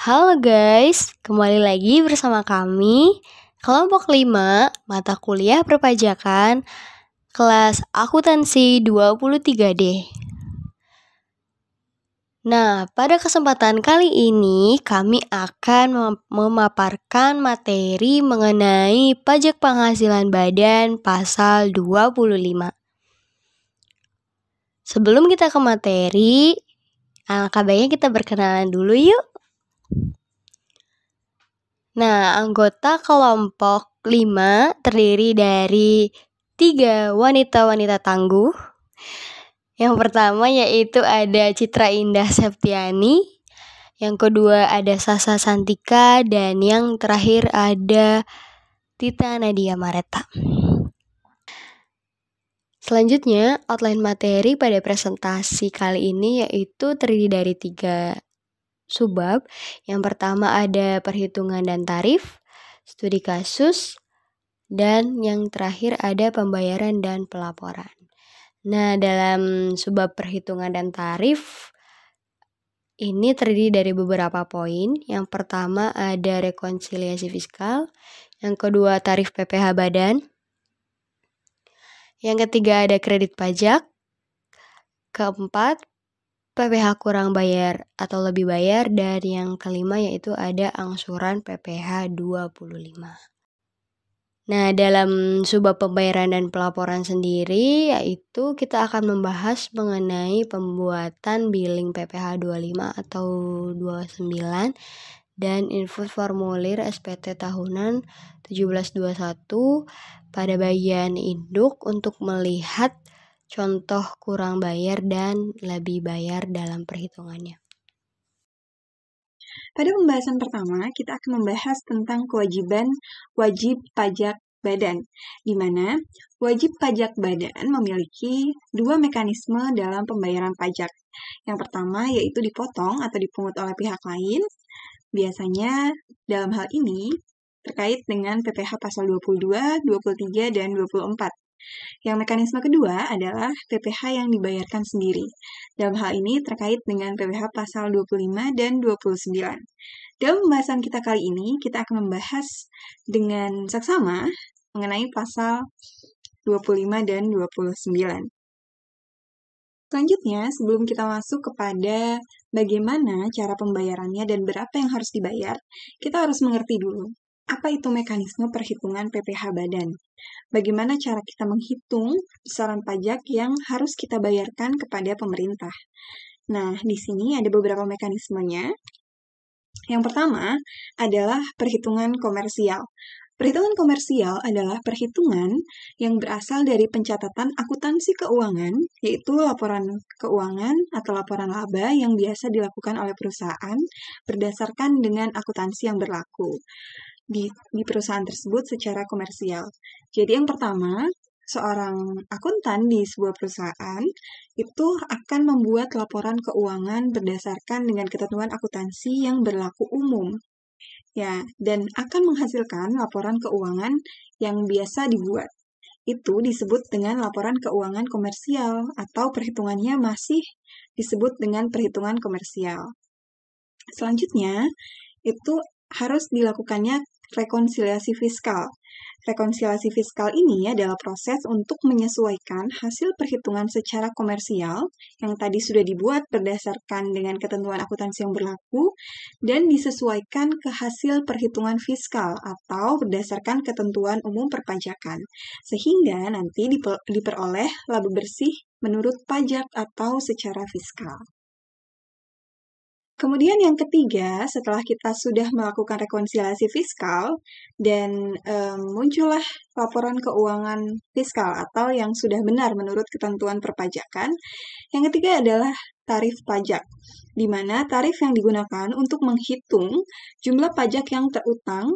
Halo guys, kembali lagi bersama kami kelompok 5 mata kuliah perpajakan kelas akuntansi 23D. Nah, pada kesempatan kali ini kami akan memaparkan materi mengenai pajak penghasilan badan pasal 25. Sebelum kita ke materi, alangkah baiknya kita berkenalan dulu yuk. Nah, anggota kelompok 5 terdiri dari 3 wanita-wanita tangguh. Yang pertama yaitu ada Citra Indah Septiani, yang kedua ada Sasa Santika, dan yang terakhir ada Tita Nadia Mareta. Selanjutnya, outline materi pada presentasi kali ini yaitu terdiri dari 3 subbab. Yang pertama ada perhitungan dan tarif, studi kasus, dan yang terakhir ada pembayaran dan pelaporan. Nah, dalam subbab perhitungan dan tarif ini terdiri dari beberapa poin. Yang pertama ada rekonsiliasi fiskal, yang kedua tarif PPh badan, yang ketiga ada kredit pajak, keempat PPh kurang bayar atau lebih bayar, dan yang kelima yaitu ada angsuran PPh 25. Nah, dalam subbab pembayaran dan pelaporan sendiri yaitu kita akan membahas mengenai pembuatan billing PPh 25 atau 29 dan input formulir SPT tahunan 1721 pada bagian induk untuk melihat contoh kurang bayar dan lebih bayar dalam perhitungannya. Pada pembahasan pertama, kita akan membahas tentang kewajiban wajib pajak badan, di mana wajib pajak badan memiliki 2 mekanisme dalam pembayaran pajak. Yang pertama yaitu dipotong atau dipungut oleh pihak lain. Biasanya dalam hal ini terkait dengan PPh pasal 22, 23, dan 24. Yang mekanisme kedua adalah PPh yang dibayarkan sendiri. Dalam hal ini terkait dengan PPh pasal 25 dan 29. Dalam pembahasan kita kali ini, kita akan membahas dengan seksama mengenai pasal 25 dan 29. Selanjutnya, sebelum kita masuk kepada bagaimana cara pembayarannya dan berapa yang harus dibayar, kita harus mengerti dulu apa itu mekanisme perhitungan PPh badan. Bagaimana cara kita menghitung besaran pajak yang harus kita bayarkan kepada pemerintah. Nah, di sini ada beberapa mekanismenya. Yang pertama adalah perhitungan komersial. Perhitungan komersial adalah perhitungan yang berasal dari pencatatan akuntansi keuangan, yaitu laporan keuangan atau laporan laba yang biasa dilakukan oleh perusahaan berdasarkan dengan akuntansi yang berlaku di perusahaan tersebut secara komersial. Jadi yang pertama, seorang akuntan di sebuah perusahaan itu akan membuat laporan keuangan berdasarkan dengan ketentuan akuntansi yang berlaku umum. Ya, dan akan menghasilkan laporan keuangan yang biasa dibuat. Itu disebut dengan laporan keuangan komersial atau perhitungannya masih disebut dengan perhitungan komersial. Selanjutnya, itu harus dilakukannya rekonsiliasi fiskal. Rekonsiliasi fiskal ini adalah proses untuk menyesuaikan hasil perhitungan secara komersial yang tadi sudah dibuat berdasarkan dengan ketentuan akuntansi yang berlaku dan disesuaikan ke hasil perhitungan fiskal atau berdasarkan ketentuan umum perpajakan, sehingga nanti diperoleh laba bersih menurut pajak atau secara fiskal. Kemudian yang ketiga, setelah kita sudah melakukan rekonsiliasi fiskal dan muncullah laporan keuangan fiskal atau yang sudah benar menurut ketentuan perpajakan, yang ketiga adalah tarif pajak, di mana tarif yang digunakan untuk menghitung jumlah pajak yang terutang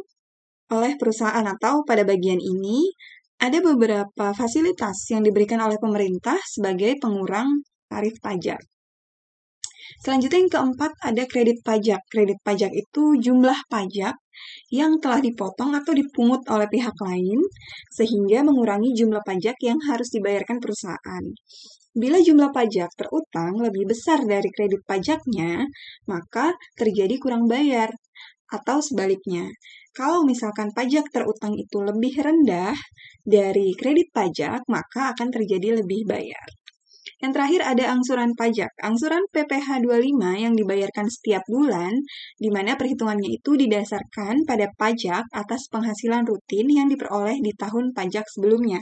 oleh perusahaan atau pada bagian ini ada beberapa fasilitas yang diberikan oleh pemerintah sebagai pengurang tarif pajak. Selanjutnya yang keempat ada kredit pajak. Kredit pajak itu jumlah pajak yang telah dipotong atau dipungut oleh pihak lain sehingga mengurangi jumlah pajak yang harus dibayarkan perusahaan. Bila jumlah pajak terutang lebih besar dari kredit pajaknya, maka terjadi kurang bayar. Atau sebaliknya, kalau misalkan pajak terutang itu lebih rendah dari kredit pajak, maka akan terjadi lebih bayar. Yang terakhir ada angsuran pajak. Angsuran PPh 25 yang dibayarkan setiap bulan, di mana perhitungannya itu didasarkan pada pajak atas penghasilan rutin yang diperoleh di tahun pajak sebelumnya.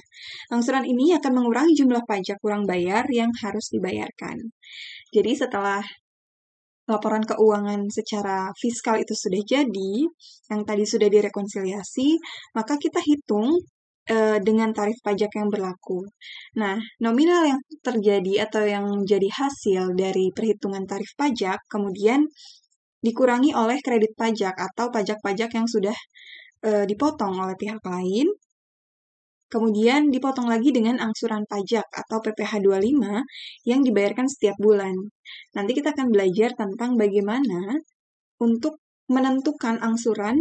Angsuran ini akan mengurangi jumlah pajak kurang bayar yang harus dibayarkan. Jadi setelah laporan keuangan secara fiskal itu sudah jadi, yang tadi sudah direkonsiliasi, maka kita hitung dengan tarif pajak yang berlaku. Nah, nominal yang terjadi atau yang jadi hasil dari perhitungan tarif pajak kemudian dikurangi oleh kredit pajak atau pajak-pajak yang sudah dipotong oleh pihak lain, kemudian dipotong lagi dengan angsuran pajak atau PPh 25 yang dibayarkan setiap bulan. Nanti kita akan belajar tentang bagaimana untuk menentukan angsuran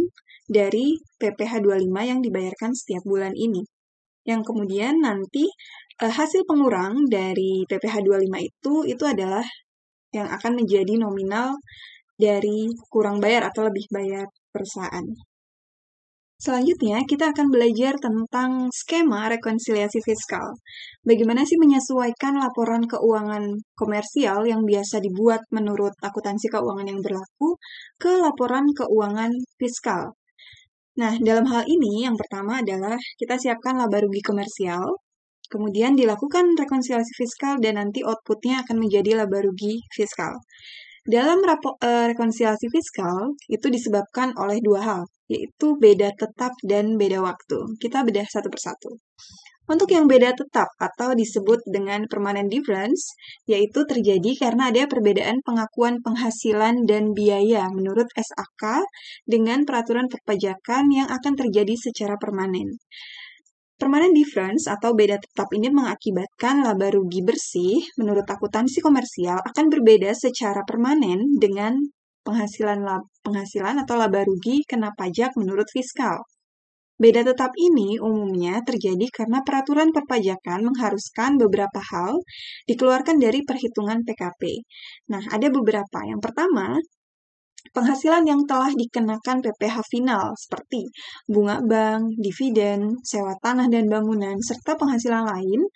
dari PPh 25 yang dibayarkan setiap bulan ini. Yang kemudian nanti hasil pengurang dari PPh 25 itu adalah yang akan menjadi nominal dari kurang bayar atau lebih bayar perusahaan. Selanjutnya, kita akan belajar tentang skema rekonsiliasi fiskal. Bagaimana sih menyesuaikan laporan keuangan komersial yang biasa dibuat menurut akuntansi keuangan yang berlaku ke laporan keuangan fiskal. Nah, dalam hal ini, yang pertama adalah kita siapkan laba rugi komersial, kemudian dilakukan rekonsiliasi fiskal dan nanti outputnya akan menjadi laba rugi fiskal. Dalam rekonsiliasi fiskal, itu disebabkan oleh dua hal, yaitu beda tetap dan beda waktu. Kita bedah satu persatu. Untuk yang beda tetap atau disebut dengan permanent difference, yaitu terjadi karena ada perbedaan pengakuan penghasilan dan biaya menurut SAK dengan peraturan perpajakan yang akan terjadi secara permanen. Permanent difference atau beda tetap ini mengakibatkan laba rugi bersih menurut akuntansi komersial akan berbeda secara permanen dengan penghasilan atau laba rugi kena pajak menurut fiskal. Beda tetap ini umumnya terjadi karena peraturan perpajakan mengharuskan beberapa hal dikeluarkan dari perhitungan PKP. Nah, ada beberapa. Yang pertama, penghasilan yang telah dikenakan PPh final seperti bunga bank, dividen, sewa tanah dan bangunan, serta penghasilan lain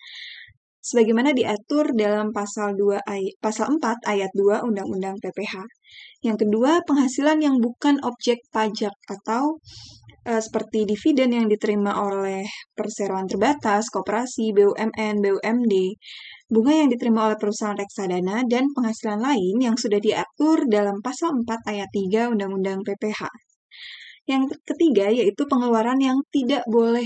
sebagaimana diatur dalam pasal 4 ayat 2 Undang-Undang PPh. Yang kedua, penghasilan yang bukan objek pajak atau seperti dividen yang diterima oleh perseroan terbatas, koperasi, BUMN, BUMD, bunga yang diterima oleh perusahaan reksadana, dan penghasilan lain yang sudah diatur dalam pasal 4 ayat 3 Undang-Undang PPh. Yang ketiga yaitu pengeluaran yang tidak boleh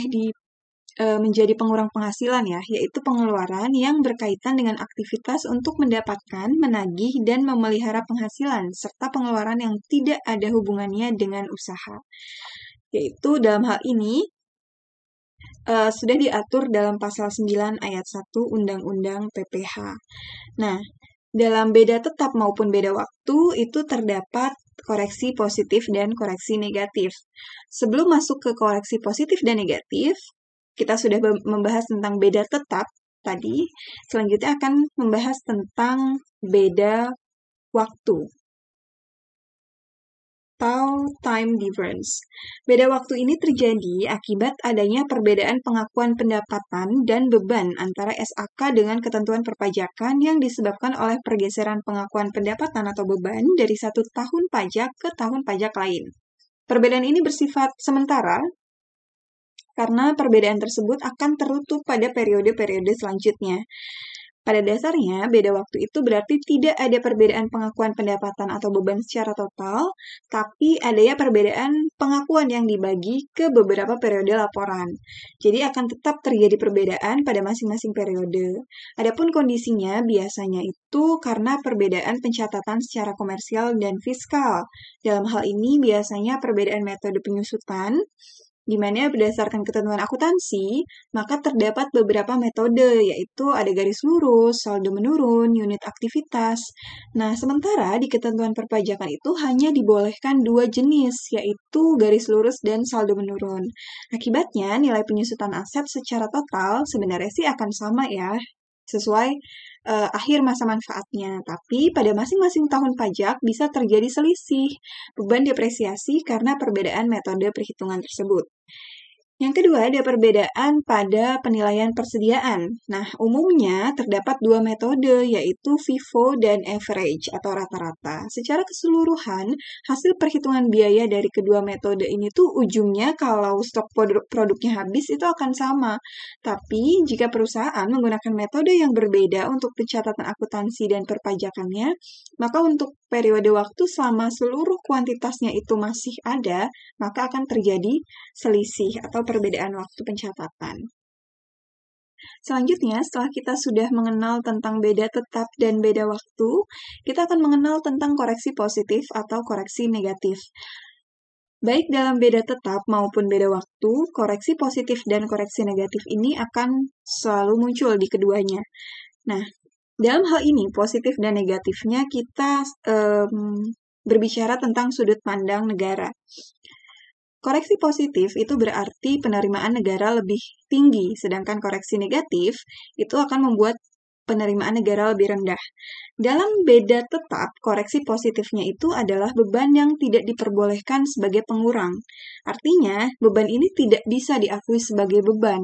menjadi pengurang penghasilan ya, yaitu pengeluaran yang berkaitan dengan aktivitas untuk mendapatkan, menagih, dan memelihara penghasilan, serta pengeluaran yang tidak ada hubungannya dengan usaha. Yaitu dalam hal ini sudah diatur dalam pasal 9 ayat 1 Undang-Undang PPh. Nah, dalam beda tetap maupun beda waktu itu terdapat koreksi positif dan koreksi negatif. Sebelum masuk ke koreksi positif dan negatif, kita sudah membahas tentang beda tetap tadi. Selanjutnya akan membahas tentang beda waktu atau time difference. Beda waktu ini terjadi akibat adanya perbedaan pengakuan pendapatan dan beban antara SAK dengan ketentuan perpajakan yang disebabkan oleh pergeseran pengakuan pendapatan atau beban dari satu tahun pajak ke tahun pajak lain. Perbedaan ini bersifat sementara karena perbedaan tersebut akan tertutup pada periode-periode selanjutnya. Pada dasarnya, beda waktu itu berarti tidak ada perbedaan pengakuan pendapatan atau beban secara total, tapi adanya perbedaan pengakuan yang dibagi ke beberapa periode laporan. Jadi akan tetap terjadi perbedaan pada masing-masing periode. Adapun kondisinya biasanya itu karena perbedaan pencatatan secara komersial dan fiskal. Dalam hal ini biasanya perbedaan metode penyusutan, di mana berdasarkan ketentuan akuntansi, maka terdapat beberapa metode, yaitu ada garis lurus, saldo menurun, unit aktivitas. Nah, sementara di ketentuan perpajakan itu hanya dibolehkan dua jenis, yaitu garis lurus dan saldo menurun. Akibatnya, nilai penyusutan aset secara total sebenarnya sih akan sama ya. sesuai akhir masa manfaatnya. Tapi pada masing-masing tahun pajak bisa terjadi selisih beban depresiasi karena perbedaan metode perhitungan tersebut. Yang kedua, ada perbedaan pada penilaian persediaan. Nah, umumnya terdapat dua metode, yaitu FIFO dan average atau rata-rata. Secara keseluruhan, hasil perhitungan biaya dari kedua metode ini tuh ujungnya kalau stok produknya habis itu akan sama. Tapi, jika perusahaan menggunakan metode yang berbeda untuk pencatatan akuntansi dan perpajakannya, maka untuk periode waktu selama seluruh kuantitasnya itu masih ada, maka akan terjadi selisih atau perbedaan waktu pencatatan. Selanjutnya, setelah kita sudah mengenal tentang beda tetap dan beda waktu, kita akan mengenal tentang koreksi positif atau koreksi negatif. Baik dalam beda tetap maupun beda waktu, koreksi positif dan koreksi negatif ini akan selalu muncul di keduanya. Nah, dalam hal ini, positif dan negatifnya kita berbicara tentang sudut pandang negara. Koreksi positif itu berarti penerimaan negara lebih tinggi, sedangkan koreksi negatif itu akan membuat penerimaan negara lebih rendah. Dalam beda tetap, koreksi positifnya itu adalah beban yang tidak diperbolehkan sebagai pengurang. Artinya, beban ini tidak bisa diakui sebagai beban,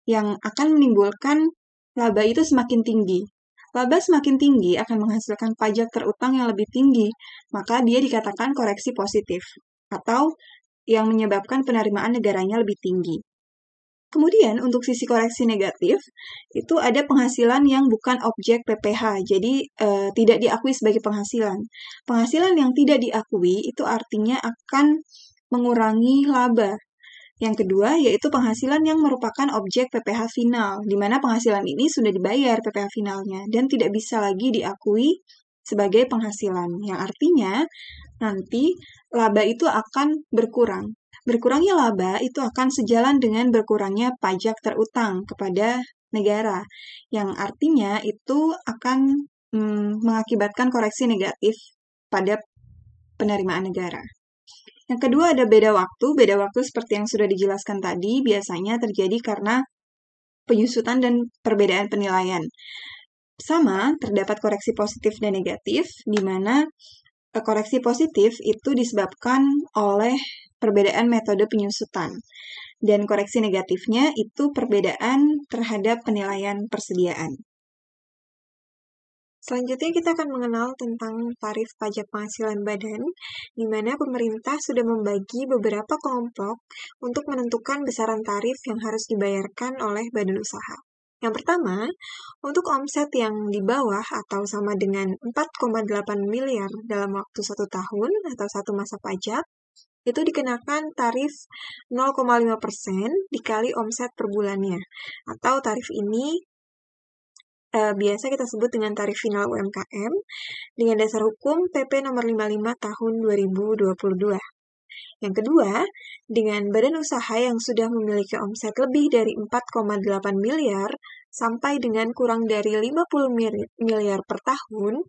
yang akan menimbulkan laba itu semakin tinggi. Laba semakin tinggi akan menghasilkan pajak terutang yang lebih tinggi, maka dia dikatakan koreksi positif, atau yang menyebabkan penerimaan negaranya lebih tinggi. Kemudian, untuk sisi koreksi negatif, itu ada penghasilan yang bukan objek PPh, jadi tidak diakui sebagai penghasilan. Penghasilan yang tidak diakui itu artinya akan mengurangi laba. Yang kedua, yaitu penghasilan yang merupakan objek PPh final, di mana penghasilan ini sudah dibayar PPh finalnya, dan tidak bisa lagi diakui sebagai penghasilan, yang artinya nanti laba itu akan berkurang. Berkurangnya laba itu akan sejalan dengan berkurangnya pajak terutang kepada negara, yang artinya itu akan mengakibatkan koreksi negatif pada penerimaan negara. Yang kedua ada beda waktu. Beda waktu seperti yang sudah dijelaskan tadi biasanya terjadi karena penyusutan dan perbedaan penilaian. Sama, terdapat koreksi positif dan negatif, di mana koreksi positif itu disebabkan oleh perbedaan metode penyusutan. Dan koreksi negatifnya itu perbedaan terhadap penilaian persediaan. Selanjutnya kita akan mengenal tentang tarif pajak penghasilan badan, di mana pemerintah sudah membagi beberapa kelompok untuk menentukan besaran tarif yang harus dibayarkan oleh badan usaha. Yang pertama, untuk omset yang di bawah atau sama dengan 4,8 miliar dalam waktu 1 tahun atau 1 masa pajak, itu dikenakan tarif 0,5% dikali omset per bulannya. Atau tarif ini biasa kita sebut dengan tarif final UMKM dengan dasar hukum PP nomor 55 tahun 2022. Yang kedua, dengan badan usaha yang sudah memiliki omset lebih dari 4,8 miliar sampai dengan kurang dari 50 miliar per tahun,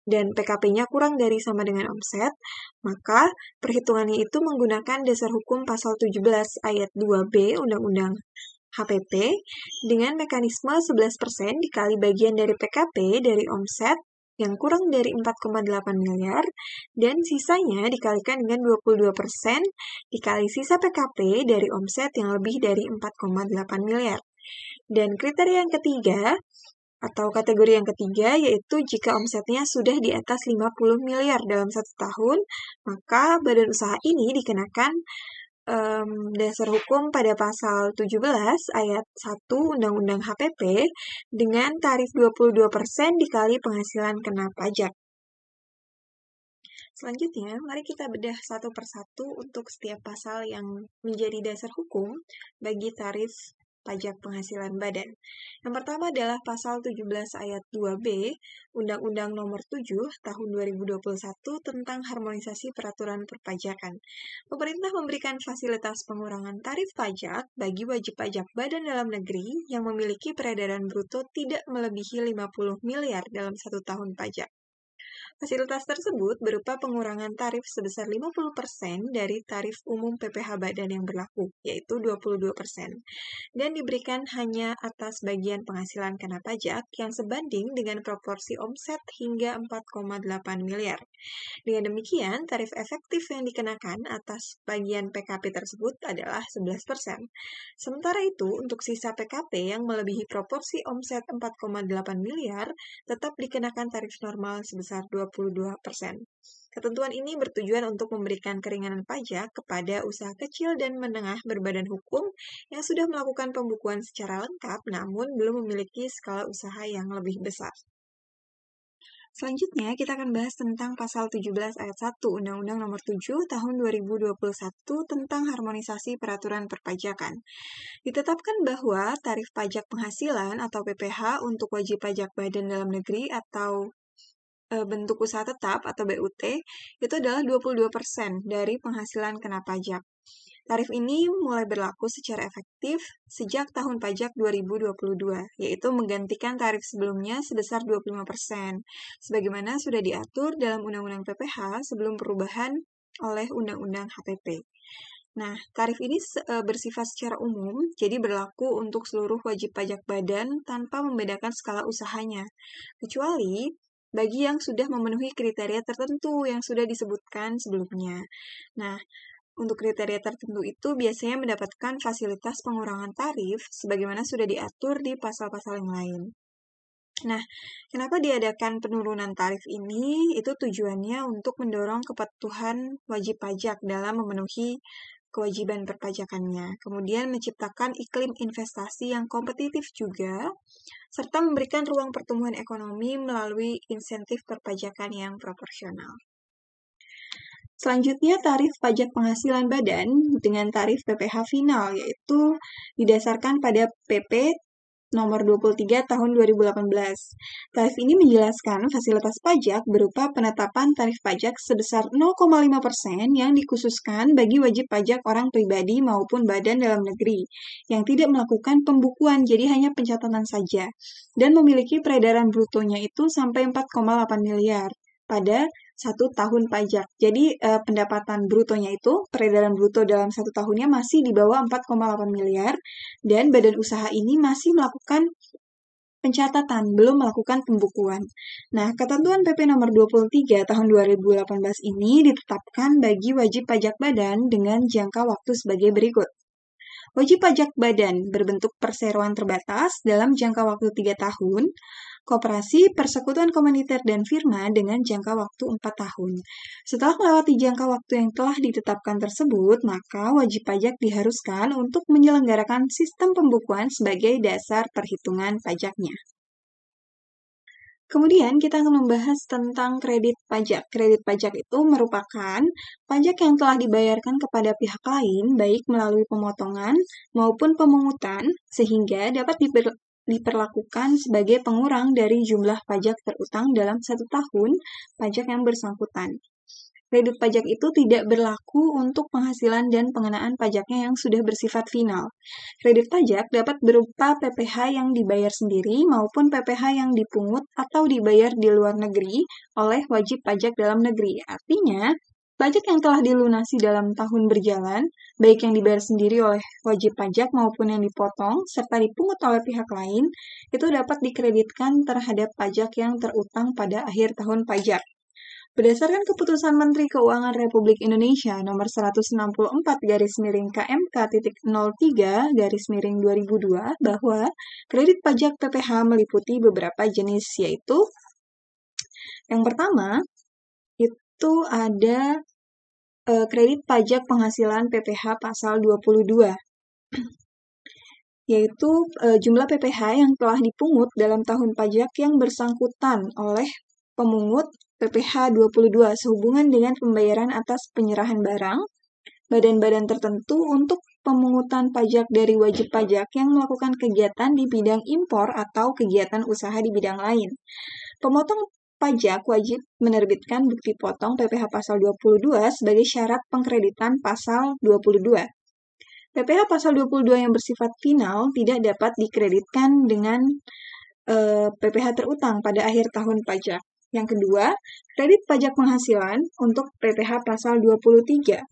dan PKP-nya kurang dari sama dengan omset, maka perhitungannya itu menggunakan dasar hukum pasal 17 ayat 2B Undang-Undang HPP dengan mekanisme 11% dikali bagian dari PKP dari omset yang kurang dari 4,8 miliar, dan sisanya dikalikan dengan 22% dikali sisa PKP dari omset yang lebih dari 4,8 miliar. Dan kriteria yang ketiga, atau kategori yang ketiga, yaitu jika omsetnya sudah di atas 50 miliar dalam 1 tahun, maka badan usaha ini dikenakan dasar hukum pada pasal 17 ayat 1 Undang-Undang HPP dengan tarif 22% dikali penghasilan kena pajak. Selanjutnya, mari kita bedah satu persatu untuk setiap pasal yang menjadi dasar hukum bagi tarif pajak penghasilan badan. Yang pertama adalah pasal 17 ayat 2B Undang-Undang Nomor 7 Tahun 2021 tentang harmonisasi peraturan perpajakan. Pemerintah memberikan fasilitas pengurangan tarif pajak bagi wajib pajak badan dalam negeri yang memiliki peredaran bruto tidak melebihi 50 miliar dalam 1 tahun pajak. Fasilitas tersebut berupa pengurangan tarif sebesar 50% dari tarif umum PPh Badan yang berlaku, yaitu 22%, dan diberikan hanya atas bagian penghasilan kena pajak yang sebanding dengan proporsi omset hingga 4,8 miliar. Dengan demikian, tarif efektif yang dikenakan atas bagian PKP tersebut adalah 11%. Sementara itu, untuk sisa PKP yang melebihi proporsi omset 4,8 miliar, tetap dikenakan tarif normal sebesar 22%. Ketentuan ini bertujuan untuk memberikan keringanan pajak kepada usaha kecil dan menengah berbadan hukum yang sudah melakukan pembukuan secara lengkap namun belum memiliki skala usaha yang lebih besar. Selanjutnya, kita akan bahas tentang pasal 17 ayat 1 Undang-Undang Nomor 7 Tahun 2021 tentang harmonisasi peraturan perpajakan. Ditetapkan bahwa tarif pajak penghasilan atau PPh untuk wajib pajak badan dalam negeri atau bentuk usaha tetap atau BUT itu adalah 22% dari penghasilan kena pajak. Tarif ini mulai berlaku secara efektif sejak tahun pajak 2022, yaitu menggantikan tarif sebelumnya sebesar 25%, sebagaimana sudah diatur dalam Undang-Undang PPh sebelum perubahan oleh Undang-Undang HPP. Nah, tarif ini bersifat secara umum, jadi berlaku untuk seluruh wajib pajak badan tanpa membedakan skala usahanya, kecuali bagi yang sudah memenuhi kriteria tertentu yang sudah disebutkan sebelumnya. Nah, untuk kriteria tertentu itu biasanya mendapatkan fasilitas pengurangan tarif sebagaimana sudah diatur di pasal-pasal yang lain. Nah, kenapa diadakan penurunan tarif ini? Itu tujuannya untuk mendorong kepatuhan wajib pajak dalam memenuhi kewajiban perpajakannya, kemudian menciptakan iklim investasi yang kompetitif juga, serta memberikan ruang pertumbuhan ekonomi melalui insentif perpajakan yang proporsional. Selanjutnya, tarif pajak penghasilan badan dengan tarif PPh final, yaitu didasarkan pada PP Nomor 23 Tahun 2018. Tarif ini menjelaskan fasilitas pajak berupa penetapan tarif pajak sebesar 0,5% yang dikhususkan bagi wajib pajak orang pribadi maupun badan dalam negeri yang tidak melakukan pembukuan, jadi hanya pencatatan saja, dan memiliki peredaran brutonya itu sampai 4,8 miliar pada 1 tahun pajak. Jadi pendapatan brutonya itu, peredaran bruto dalam 1 tahunnya masih di bawah 4,8 miliar, dan badan usaha ini masih melakukan pencatatan, belum melakukan pembukuan. Nah, ketentuan PP nomor 23 tahun 2018 ini ditetapkan bagi wajib pajak badan dengan jangka waktu sebagai berikut. Wajib pajak badan berbentuk perseroan terbatas dalam jangka waktu 3 tahun, koperasi, persekutuan komunitas, dan firma dengan jangka waktu 4 tahun. Setelah melewati jangka waktu yang telah ditetapkan tersebut, maka wajib pajak diharuskan untuk menyelenggarakan sistem pembukuan sebagai dasar perhitungan pajaknya. Kemudian kita akan membahas tentang kredit pajak. Kredit pajak itu merupakan pajak yang telah dibayarkan kepada pihak lain, baik melalui pemotongan maupun pemungutan, sehingga dapat diperlakukan sebagai pengurang dari jumlah pajak terutang dalam 1 tahun pajak yang bersangkutan. Kredit pajak itu tidak berlaku untuk penghasilan dan pengenaan pajaknya yang sudah bersifat final. Kredit pajak dapat berupa PPh yang dibayar sendiri maupun PPh yang dipungut atau dibayar di luar negeri oleh wajib pajak dalam negeri. Artinya, pajak yang telah dilunasi dalam tahun berjalan, baik yang dibayar sendiri oleh wajib pajak maupun yang dipotong, serta dipungut oleh pihak lain, itu dapat dikreditkan terhadap pajak yang terutang pada akhir tahun pajak. Berdasarkan Keputusan Menteri Keuangan Republik Indonesia Nomor 164/03/03 bahwa kredit pajak PPh meliputi beberapa jenis, yaitu yang pertama itu ada kredit pajak penghasilan PPh pasal 22, yaitu jumlah PPh yang telah dipungut dalam tahun pajak yang bersangkutan oleh pemungut PPh 22 sehubungan dengan pembayaran atas penyerahan barang, badan-badan tertentu untuk pemungutan pajak dari wajib pajak yang melakukan kegiatan di bidang impor atau kegiatan usaha di bidang lain. Pemotong pajak wajib menerbitkan bukti potong PPh pasal 22 sebagai syarat pengkreditan pasal 22. PPh pasal 22 yang bersifat final tidak dapat dikreditkan dengan PPh terutang pada akhir tahun pajak. Yang kedua, kredit pajak penghasilan untuk PPh pasal 23.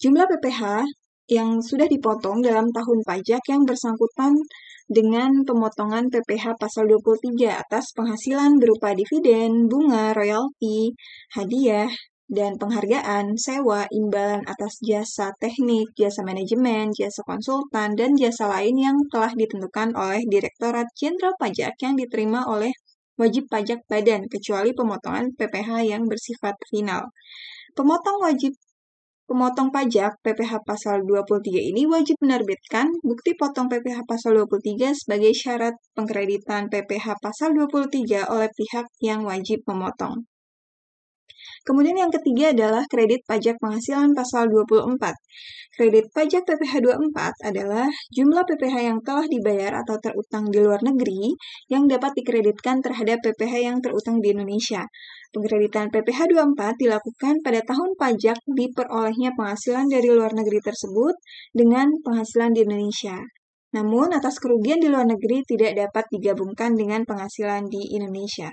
Jumlah PPh yang sudah dipotong dalam tahun pajak yang bersangkutan dengan pemotongan PPh pasal 23 atas penghasilan berupa dividen, bunga, royalti, hadiah, dan penghargaan, sewa, imbalan atas jasa teknik, jasa manajemen, jasa konsultan, dan jasa lain yang telah ditentukan oleh Direktorat Jenderal Pajak yang diterima oleh wajib pajak badan, kecuali pemotongan PPh yang bersifat final. Pemotong pajak PPh pasal 23 ini wajib menerbitkan bukti potong PPh pasal 23 sebagai syarat pengkreditan PPh pasal 23 oleh pihak yang wajib memotong. Kemudian yang ketiga adalah kredit pajak penghasilan pasal 24. Kredit pajak PPh 24 adalah jumlah PPh yang telah dibayar atau terutang di luar negeri yang dapat dikreditkan terhadap PPh yang terutang di Indonesia. Pengkreditan PPh 24 dilakukan pada tahun pajak diperolehnya penghasilan dari luar negeri tersebut dengan penghasilan di Indonesia. Namun, atas kerugian di luar negeri tidak dapat digabungkan dengan penghasilan di Indonesia.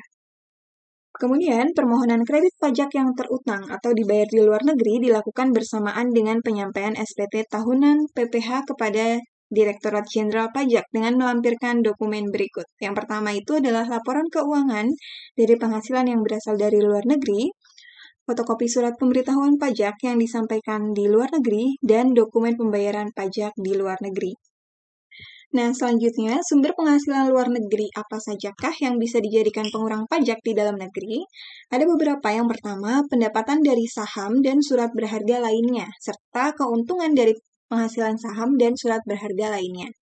Kemudian, permohonan kredit pajak yang terutang atau dibayar di luar negeri dilakukan bersamaan dengan penyampaian SPT tahunan PPh kepada Direktorat Jenderal Pajak dengan melampirkan dokumen berikut. Yang pertama itu adalah laporan keuangan dari penghasilan yang berasal dari luar negeri, fotokopi surat pemberitahuan pajak yang disampaikan di luar negeri, dan dokumen pembayaran pajak di luar negeri. Nah, selanjutnya, sumber penghasilan luar negeri apa sajakah yang bisa dijadikan pengurang pajak di dalam negeri? Ada beberapa. Yang pertama, pendapatan dari saham dan surat berharga lainnya, serta keuntungan dari penghasilan saham dan surat berharga lainnya.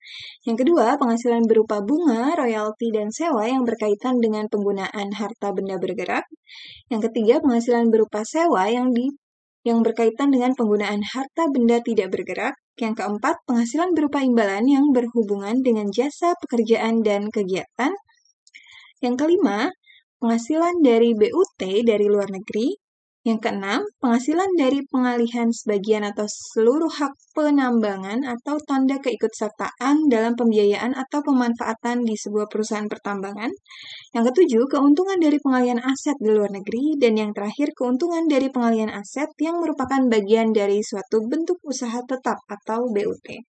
Yang kedua, penghasilan berupa bunga, royalti, dan sewa yang berkaitan dengan penggunaan harta benda bergerak. Yang ketiga, penghasilan berupa sewa yang berkaitan dengan penggunaan harta benda tidak bergerak. Yang keempat, penghasilan berupa imbalan yang berhubungan dengan jasa, pekerjaan, dan kegiatan. Yang kelima, penghasilan dari BUT dari luar negeri. Yang keenam, penghasilan dari pengalihan sebagian atau seluruh hak penambangan atau tanda keikutsertaan dalam pembiayaan atau pemanfaatan di sebuah perusahaan pertambangan. Yang ketujuh, keuntungan dari pengalihan aset di luar negeri. Dan yang terakhir, keuntungan dari pengalihan aset yang merupakan bagian dari suatu bentuk usaha tetap atau BUT.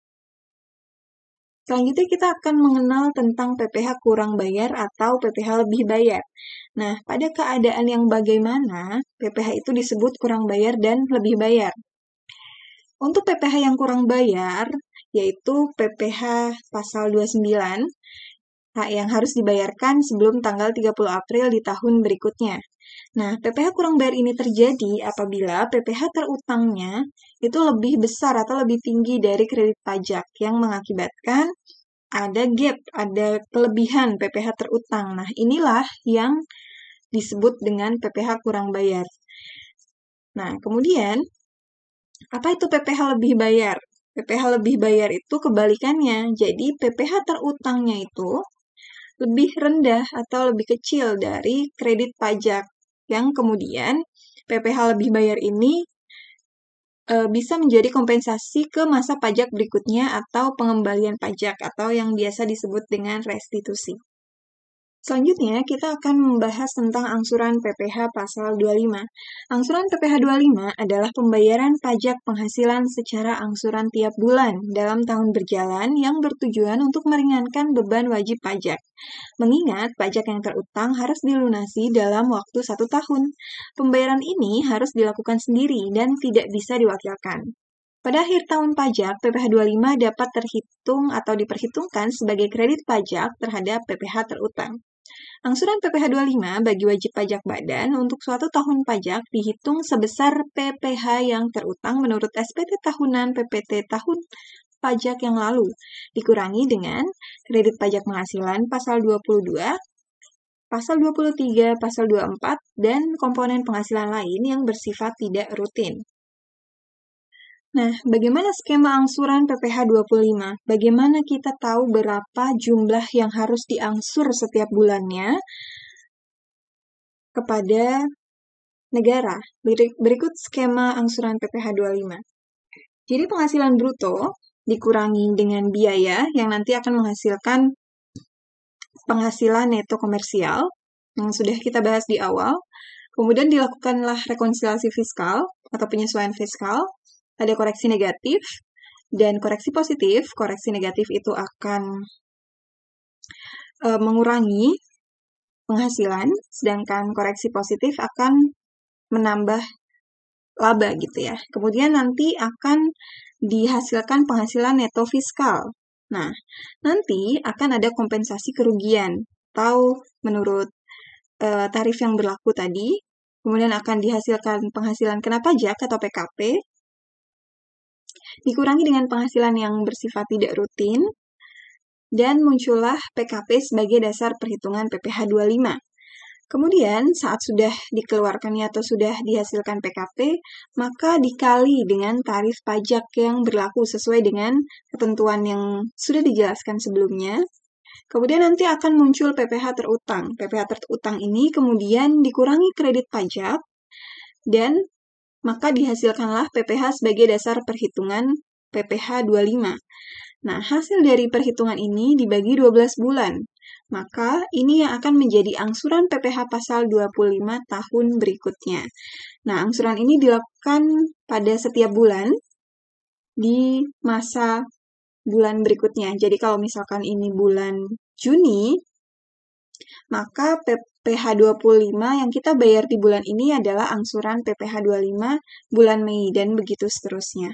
Selanjutnya kita akan mengenal tentang PPh kurang bayar atau PPh lebih bayar. Nah, pada keadaan yang bagaimana PPh itu disebut kurang bayar dan lebih bayar? Untuk PPh yang kurang bayar, yaitu PPh pasal 29, yang harus dibayarkan sebelum tanggal 30 April di tahun berikutnya. Nah, PPh kurang bayar ini terjadi apabila PPh terutangnya itu lebih besar atau lebih tinggi dari kredit pajak yang mengakibatkan ada gap, ada kelebihan PPh terutang. Nah, inilah yang disebut dengan PPh kurang bayar. Nah, kemudian, apa itu PPh lebih bayar? PPh lebih bayar itu kebalikannya. Jadi, PPh terutangnya itu lebih rendah atau lebih kecil dari kredit pajak. Yang kemudian, PPh lebih bayar ini bisa menjadi kompensasi ke masa pajak berikutnya atau pengembalian pajak atau yang biasa disebut dengan restitusi. Selanjutnya, kita akan membahas tentang angsuran PPh pasal 25. Angsuran PPh 25 adalah pembayaran pajak penghasilan secara angsuran tiap bulan dalam tahun berjalan yang bertujuan untuk meringankan beban wajib pajak. Mengingat pajak yang terutang harus dilunasi dalam waktu 1 tahun. Pembayaran ini harus dilakukan sendiri dan tidak bisa diwakilkan. Pada akhir tahun pajak, PPh 25 dapat terhitung atau diperhitungkan sebagai kredit pajak terhadap PPh terutang. Angsuran PPh 25 bagi wajib pajak badan untuk suatu tahun pajak dihitung sebesar PPh yang terutang menurut SPT tahunan PPT tahun pajak yang lalu, dikurangi dengan kredit pajak penghasilan pasal 22, pasal 23, pasal 24, dan komponen penghasilan lain yang bersifat tidak rutin. Nah, bagaimana skema angsuran PPh 25? Bagaimana kita tahu berapa jumlah yang harus diangsur setiap bulannya kepada negara? Berikut skema angsuran PPh 25. Jadi penghasilan bruto dikurangi dengan biaya yang nanti akan menghasilkan penghasilan neto komersial. yang sudah kita bahas di awal. Kemudian dilakukanlah rekonsiliasi fiskal atau penyesuaian fiskal, ada koreksi negatif dan koreksi positif. Koreksi negatif itu akan mengurangi penghasilan, sedangkan koreksi positif akan menambah laba gitu ya. Kemudian nanti akan dihasilkan penghasilan neto fiskal. Nah, nanti akan ada kompensasi kerugian atau menurut tarif yang berlaku tadi, kemudian akan dihasilkan penghasilan kena pajak atau PKP, dikurangi dengan penghasilan yang bersifat tidak rutin, dan muncullah PKP sebagai dasar perhitungan PPh 25. Kemudian, saat sudah dikeluarkannya atau sudah dihasilkan PKP, maka dikali dengan tarif pajak yang berlaku sesuai dengan ketentuan yang sudah dijelaskan sebelumnya. Kemudian nanti akan muncul PPh terutang. PPh terutang ini kemudian dikurangi kredit pajak dan maka dihasilkanlah PPh sebagai dasar perhitungan PPh 25. Nah, hasil dari perhitungan ini dibagi 12 bulan. Maka ini yang akan menjadi angsuran PPh pasal 25 tahun berikutnya. Nah, angsuran ini dilakukan pada setiap bulan di masa bulan berikutnya. Jadi kalau misalkan ini bulan Juni, maka PPh 25 yang kita bayar di bulan ini adalah angsuran PPh 25 bulan Mei dan begitu seterusnya.